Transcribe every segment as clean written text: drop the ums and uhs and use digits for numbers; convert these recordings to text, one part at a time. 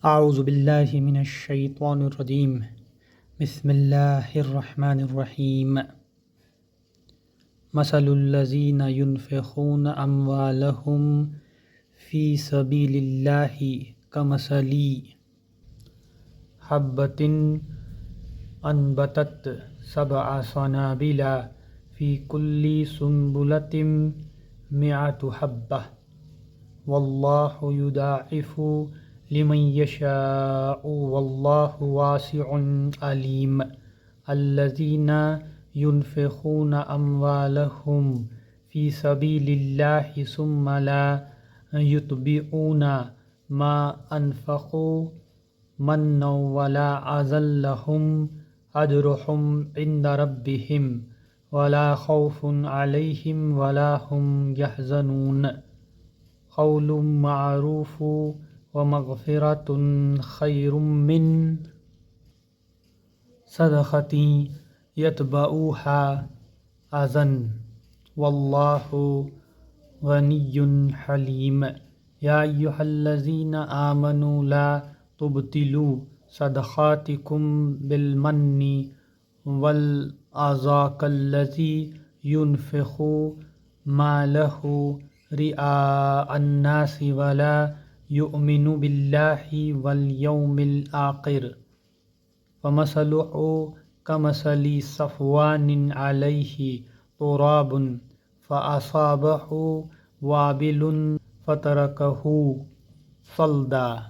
اعوذ باللہ من الشیطان الرجیم بسم اللہ الرحمن الرحیم مثل الذین ينفقون اموالهم فی سبیل اللہ کمثل حبۃ انبتت سبع سنابل فی کل سنبلۃ مئۃ حبۃ واللہ یضاعف لمن یشاء واللہ واسع علیم الذین ينفقون اموالهم فی سبیل اللہ ثم لا یتبعون ما انفقوا منا ولا اذى لهم اجرهم عند ربهم ولا خوف عليهم ولا هم يحزنون قول معروف ومغفرة خير من صدقة يتبعها أذى والله غني حليم يا أيها الذين آمنوا لا تبطلوا صدقاتكم بالمن والأذى كالذي ينفق ماله رئاء الناس ولا يؤمن بالله واليوم الآخر فمثله كمثل صفوان عليه تراب فأصابه وابل فتركه صلدا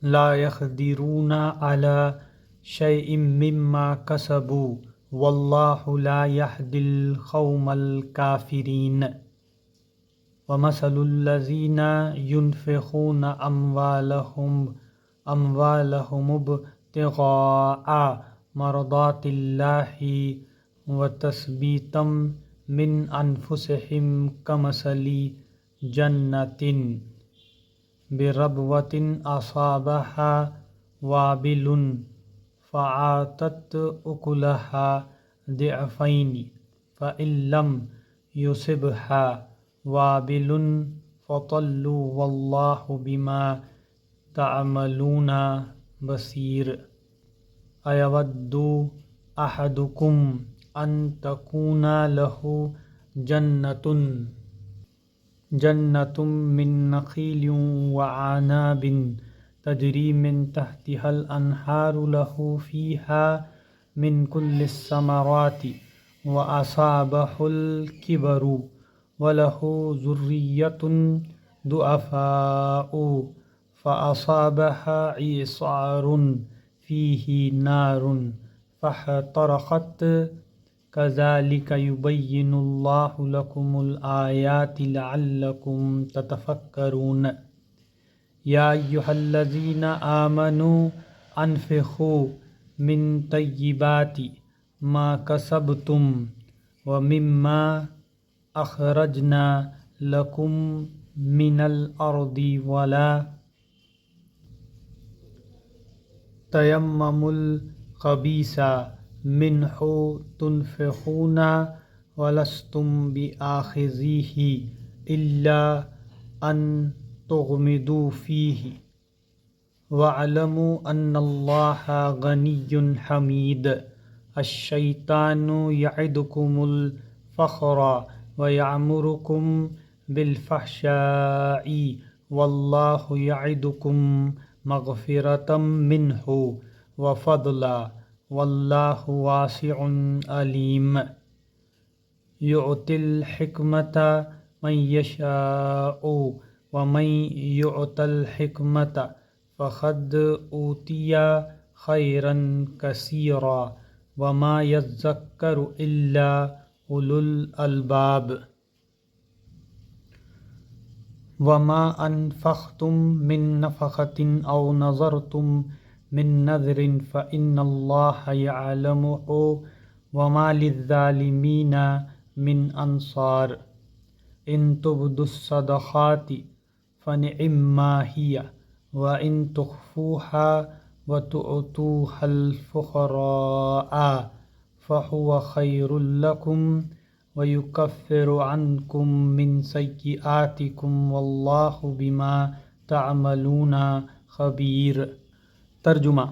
لا يقدرون على شيء مما كسبوا والله لا يهدي القوم الكافرين ومثل الذين ينفقون أموالهم ابتغاء مرضات الله وتثبيتا من أنفسهم كمثل جنة بربوة أصابها وابل فآتت أكلها ضعفين فإن لم يصبها وابل فطل واللہ بما تعملون بصیر ایود احدکم ان تکون له جنة من نخیل وعناب تجری من تحتها الانہار له فیها من كل الثمرات وأصابه الكبر وله ذرية ضعفاء فأصابها إعصار فيه نار فاحترقت كذلك يبين الله لكم الآيات لعلكم تتفكرون يا أيها الذين آمنوا أنفقوا من طيبات ما كسبتم ومما اخرجنا لکم من الارض ولا تیمموا الخبیث منہ تنفقون ولستم بآخذیہ الا ان تغمضوا فیہ واعلموا ان اللہ غنی حمید الشیطان یعدکم الفقر وَيَعْمُرُكُمْ بِالْفَحْشَاءِ وَاللَّهُ يَعِدُكُمْ مَغْفِرَةً مِّنْهُ وَفَضْلًا وَاللَّهُ وَاسِعٌ عَلِيمٌ يُؤْتِي الْحِكْمَةَ مَن يَشَاءُ وَمَن يُؤْتَ الْحِكْمَةَ فَقَدْ أُوتِيَ خَيْرًا كَثِيرًا وَمَا يَذَّكَّرُ إِلَّا اولو الالباب وما انفقتم من نفقة او نذرتم من نذر فإن الله يعلمه وما للظالمين من انصار ان تبدوا الصدقات فنعما هي وان تخفوها وتؤتوها الفقراء فهو خير لكم وَيُكَفِّرُ عَنْكُم مِّن سَيِّئَاتِكُمْ وَاللَّهُ بِمَا تعملون خبیر۔ ترجمہ: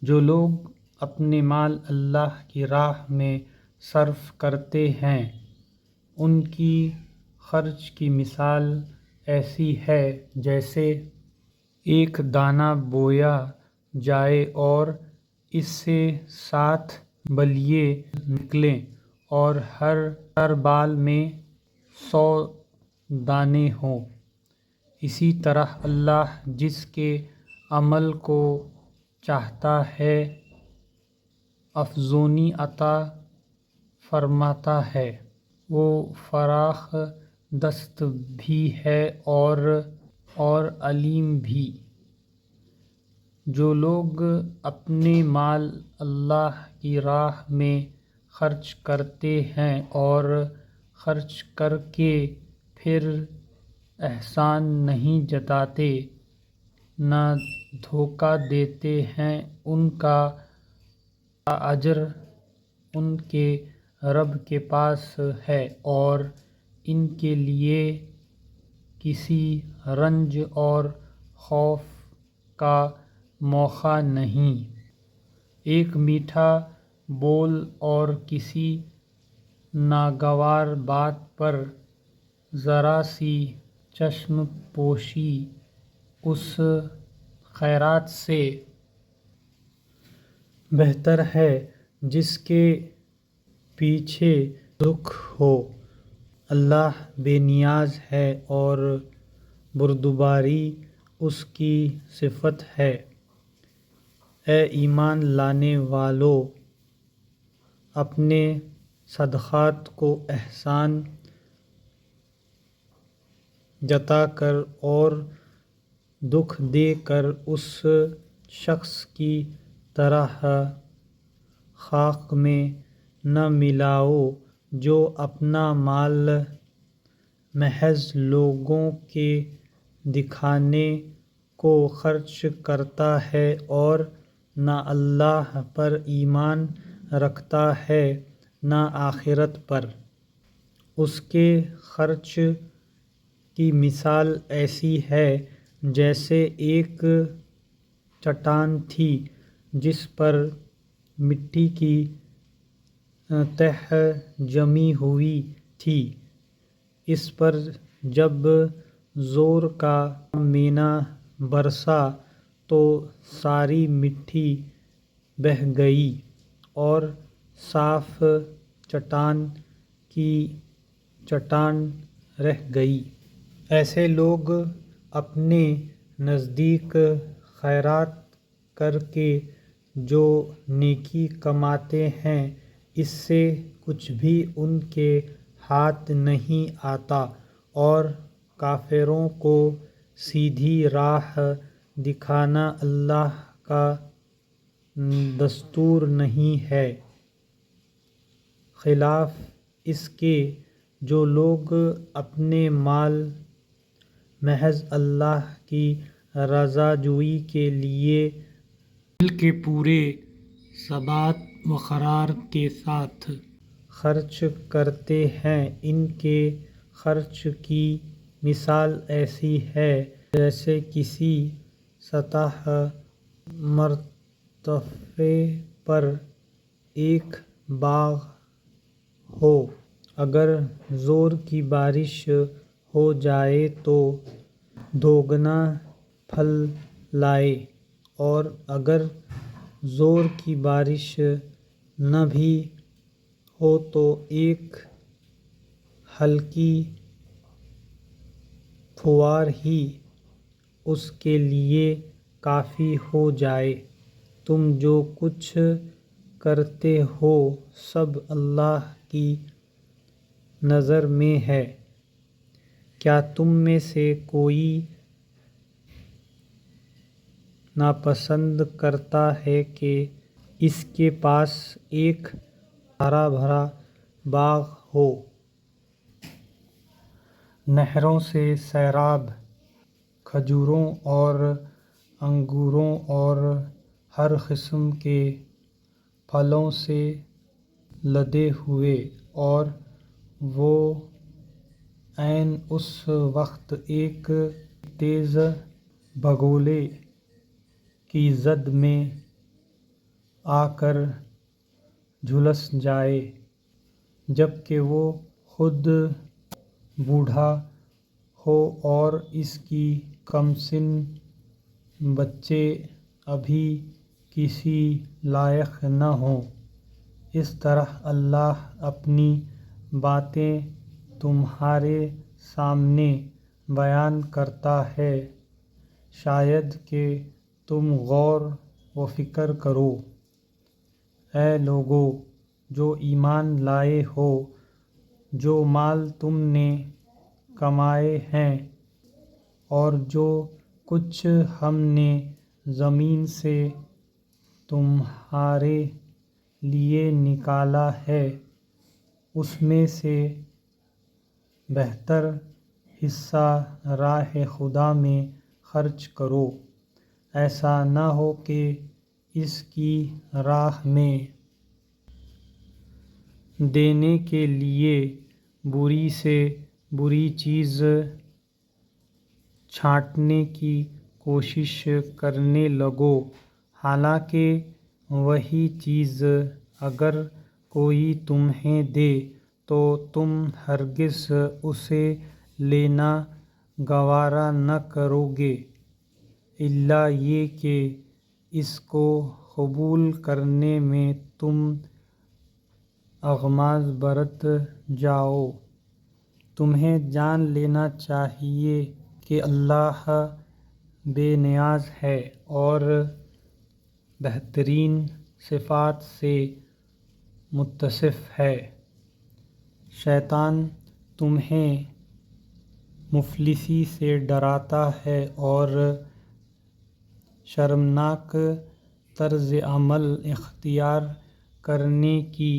جو لوگ اپنے مال اللہ کی راہ میں صرف کرتے ہیں ان کی خرچ کی مثال ایسی ہے جیسے ایک دانہ بویا جائے اور اس سے 7 بلیے نکلیں اور ہر بال میں 100 دانے ہوں۔ اسی طرح اللہ جس کے عمل کو چاہتا ہے افزونی عطا فرماتا ہے۔ وہ فراخ دست بھی ہے اور علیم بھی۔ جو لوگ اپنے مال اللہ کی راہ میں خرچ کرتے ہیں اور خرچ کر کے پھر احسان نہیں جتاتے، نہ دھوکہ دیتے ہیں، ان کا اجر ان کے رب کے پاس ہے اور ان کے لیے کسی رنج اور خوف کا موقع نہیں۔ ایک میٹھا بول اور کسی ناگوار بات پر ذرا سی چشم پوشی اس خیرات سے بہتر ہے جس کے پیچھے دکھ ہو۔ اللہ بے نیاز ہے اور بردباری اس کی صفت ہے۔ اے ایمان لانے والو! اپنے صدقات کو احسان جتا کر اور دکھ دے کر اس شخص کی طرح خاک میں نہ ملاؤ جو اپنا مال محض لوگوں کے دکھانے کو خرچ کرتا ہے اور نہ اللہ پر ایمان رکھتا ہے نہ آخرت پر۔ اس کے خرچ کی مثال ایسی ہے جیسے ایک چٹان تھی جس پر مٹی کی تہ جمی ہوئی تھی۔ اس پر جب زور کا مینہ برسا تو ساری مٹی بہہ گئی اور صاف چٹان کی چٹان رہ گئی۔ ایسے لوگ اپنے نزدیک خیرات کر کے جو نیکی کماتے ہیں اس سے کچھ بھی ان کے ہاتھ نہیں آتا اور کافروں کو سیدھی راہ دکھانا اللہ کا دستور نہیں ہے۔ خلاف اس کے جو لوگ اپنے مال محض اللہ کی رضا جوئی کے لیے دل کے پورے ثبات و قرار کے ساتھ خرچ کرتے ہیں ان کے خرچ کی مثال ایسی ہے جیسے کسی سطح مرتفع پر ایک باغ ہو۔ اگر زور کی بارش ہو جائے تو دوگنا پھل لائے اور اگر زور کی بارش نہ بھی ہو تو ایک ہلکی پھوار ہی اس کے لیے کافی ہو جائے۔ تم جو کچھ کرتے ہو سب اللہ کی نظر میں ہے۔ کیا تم میں سے کوئی ناپسند کرتا ہے کہ اس کے پاس ایک ہرا بھرا باغ ہو، نہروں سے سیراب، کھجوروں اور انگوروں اور ہر قسم کے پھلوں سے لدے ہوئے، اور وہ عین اس وقت ایک تیز بگولے کی زد میں آ کر جھلس جائے، جبکہ وہ خود بوڑھا ہو اور اس کی کمسن بچے ابھی کسی لائق نہ ہوں۔ اس طرح اللہ اپنی باتیں تمہارے سامنے بیان کرتا ہے، شاید کہ تم غور و فکر کرو۔ اے لوگو جو ایمان لائے ہو، جو مال تم نے کمائے ہیں اور جو کچھ ہم نے زمین سے تمہارے لیے نکالا ہے، اس میں سے بہتر حصہ راہ خدا میں خرچ کرو، ایسا نہ ہو کہ اس کی راہ میں دینے کے لیے بری سے بری چیز چھانٹنے کی کوشش کرنے لگو، حالانکہ وہی چیز اگر کوئی تمہیں دے تو تم ہرگز اسے لینا گوارا نہ کرو گے، الا یہ کہ اس کو قبول کرنے میں تم اغماض برت جاؤ۔ تمہیں جان لینا چاہیے کہ اللہ بے نیاز ہے اور بہترین صفات سے متصف ہے۔ شیطان تمہیں مفلسی سے ڈراتا ہے اور شرمناک طرز عمل اختیار کرنے کی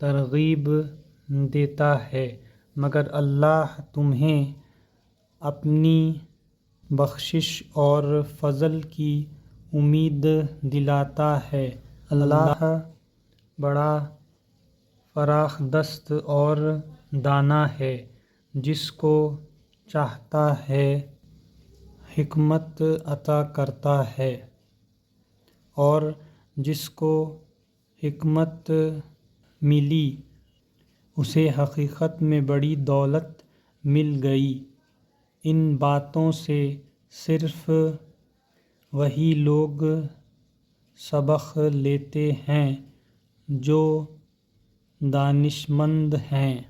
ترغیب دیتا ہے، مگر اللہ تمہیں اپنی بخشش اور فضل کی امید دلاتا ہے۔ اللہ بڑا فراخ دست اور دانا ہے، جس کو چاہتا ہے حکمت عطا کرتا ہے، اور جس کو حکمت ملی اسے حقیقت میں بڑی دولت مل گئی۔ ان باتوں سے صرف وہی لوگ سبق لیتے ہیں جو دانشمند ہیں۔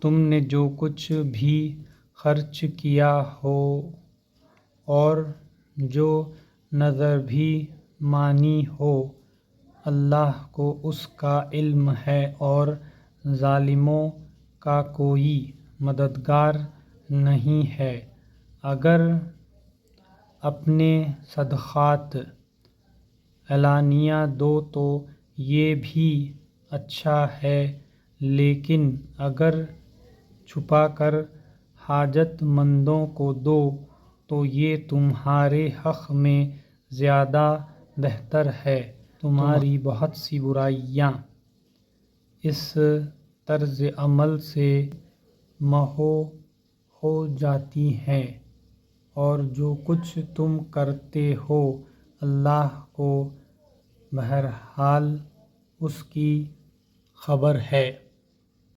تم نے جو کچھ بھی خرچ کیا ہو اور جو نذر بھی مانی ہو، اللہ کو اس کا علم ہے اور ظالموں کا کوئی مددگار نہیں ہے۔ اگر اپنے صدقات علانیہ دو تو یہ بھی اچھا ہے، لیکن اگر چھپا کر حاجت مندوں کو دو تو یہ تمہارے حق میں زیادہ بہتر ہے۔ تمہاری بہت سی برائیاں اس طرز عمل سے محو ہو جاتی ہیں، اور جو کچھ تم کرتے ہو اللہ کو بہرحال اس کی خبر ہے۔